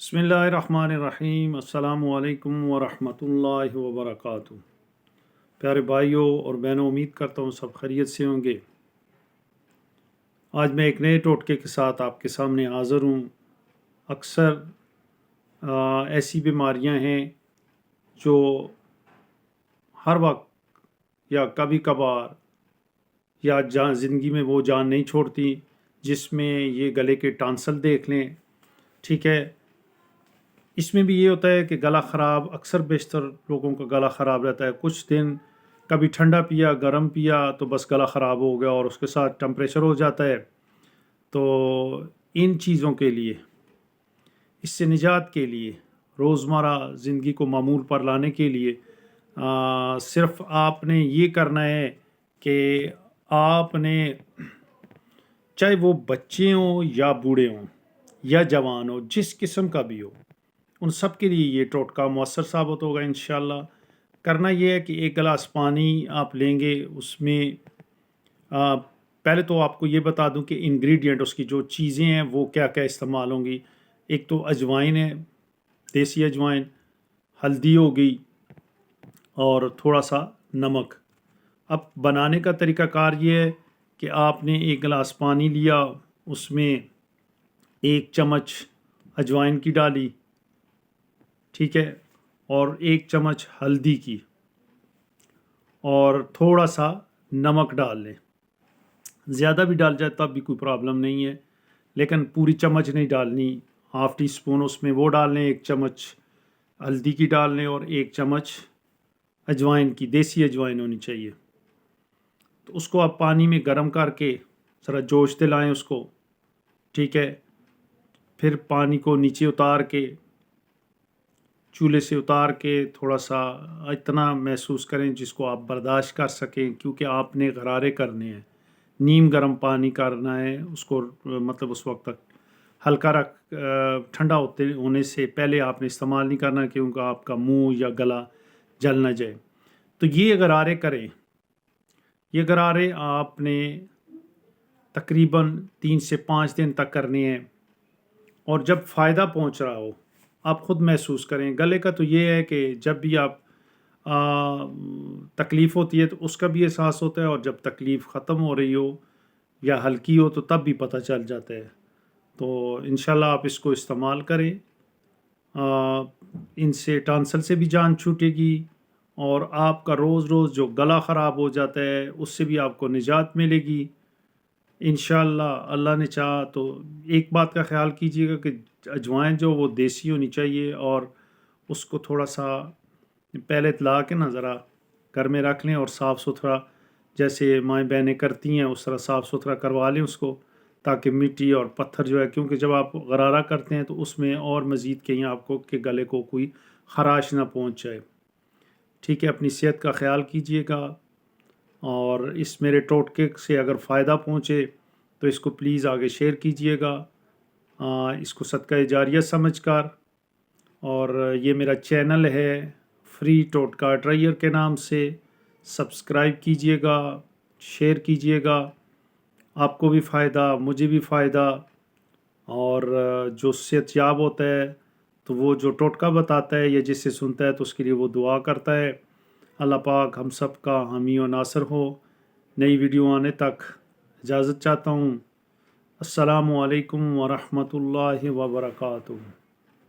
بسم اللہ الرحمن الرحیم۔ السلام علیکم ورحمۃ اللہ وبرکاتہ۔ پیارے بھائیوں اور بہنوں، امید کرتا ہوں سب خیریت سے ہوں گے۔ آج میں ایک نئے ٹوٹکے کے ساتھ آپ کے سامنے حاضر ہوں۔ اکثر ایسی بیماریاں ہیں جو ہر وقت یا کبھی کبھار یا زندگی میں وہ جان نہیں چھوڑتی، جس میں یہ گلے کے ٹانسل دیکھ لیں، ٹھیک ہے۔ اس میں بھی یہ ہوتا ہے کہ گلا خراب، اکثر بیشتر لوگوں کا گلا خراب رہتا ہے۔ کچھ دن کبھی ٹھنڈا پیا، گرم پیا تو بس گلا خراب ہو گیا، اور اس کے ساتھ ٹمپریچر ہو جاتا ہے۔ تو ان چیزوں کے لیے، اس سے نجات کے لیے، روزمرہ زندگی کو معمول پر لانے کے لیے صرف آپ نے یہ کرنا ہے کہ آپ نے، چاہے وہ بچے ہوں یا بوڑھے ہوں یا جوان ہو، جس قسم کا بھی ہو، ان سب کے لیے یہ ٹوٹکا مؤثر ثابت ہوگا انشاءاللہ۔ کرنا یہ ہے کہ ایک گلاس پانی آپ لیں گے، اس میں پہلے تو آپ کو یہ بتا دوں کہ انگریڈینٹ، اس کی جو چیزیں ہیں وہ کیا کیا استعمال ہوں گی۔ ایک تو اجوائن ہے، دیسی اجوائن، ہلدی ہو گئی، اور تھوڑا سا نمک۔ اب بنانے کا طریقہ کار یہ ہے کہ آپ نے ایک گلاس پانی لیا، اس میں 1 چمچ اجوائن کی ڈالی، ٹھیک ہے، اور 1 چمچ ہلدی کی، اور تھوڑا سا نمک ڈال لیں۔ زیادہ بھی ڈال جائے تب بھی کوئی پرابلم نہیں ہے، لیکن پوری چمچ نہیں ڈالنی، ½ ٹی اسپون اس میں وہ ڈال لیں، 1 چمچ ہلدی کی ڈال لیں، اور 1 چمچ اجوائن کی، دیسی اجوائن ہونی چاہیے۔ تو اس کو آپ پانی میں گرم کر کے ذرا جوش دلائیں اس کو، ٹھیک ہے۔ پھر پانی کو نیچے اتار کے، چولہے سے اتار کے، تھوڑا سا اتنا محسوس کریں جس کو آپ برداشت کر سکیں، کیونکہ آپ نے غرارے کرنے ہیں، نیم گرم پانی کرنا ہے اس کو، مطلب اس وقت تک ہلکا ٹھنڈا ہونے سے پہلے آپ نے استعمال نہیں کرنا، کیونکہ آپ کا منہ یا گلا جل نہ جائے۔ تو یہ غرارے کریں، یہ غرارے آپ نے تقریباً 3 سے 5 دن تک کرنے ہیں، اور جب فائدہ پہنچ رہا ہو آپ خود محسوس کریں۔ گلے کا تو یہ ہے کہ جب بھی آپ تکلیف ہوتی ہے تو اس کا بھی احساس ہوتا ہے، اور جب تکلیف ختم ہو رہی ہو یا ہلکی ہو تو تب بھی پتہ چل جاتا ہے۔ تو انشاءاللہ آپ اس کو استعمال کریں، ان سے ٹانسل سے بھی جان چھوٹے گی، اور آپ کا روز روز جو گلا خراب ہو جاتا ہے اس سے بھی آپ کو نجات ملے گی انشاءاللہ۔ اللہ نے چاہا تو ایک بات کا خیال کیجیے گا کہ اجوائن جو وہ دیسی ہونی چاہیے، اور اس کو تھوڑا سا پہلے لا کے نا ذرا گھر میں رکھ لیں، اور صاف ستھرا جیسے مائیں بہنیں کرتی ہیں اس طرح صاف ستھرا کروا لیں اس کو، تاکہ مٹی اور پتھر جو ہے، کیونکہ جب آپ غرارہ کرتے ہیں تو اس میں اور مزید کہیں آپ کو کہ گلے کو کوئی خراش نہ پہنچ جائے، ٹھیک ہے۔ اپنی صحت کا خیال کیجیے گا، اور اس میرے ٹوٹکے سے اگر فائدہ پہنچے تو اس کو پلیز آگے شیئر کیجیے گا، اس کو صدقہ جاریہ سمجھ کر۔ اور یہ میرا چینل ہے فری ٹوٹکا ٹرائر کے نام سے، سبسکرائب کیجیے گا، شیئر کیجیے گا، آپ کو بھی فائدہ، مجھے بھی فائدہ، اور جو صحت یاب ہوتا ہے تو وہ جو ٹوٹکا بتاتا ہے یا جس سے سنتا ہے تو اس کے لیے وہ دعا کرتا ہے۔ اللہ پاک ہم سب کا حامی و ناصر ہو۔ نئی ویڈیو آنے تک اجازت چاہتا ہوں۔ السلام علیکم ورحمۃ اللہ وبرکاتہ۔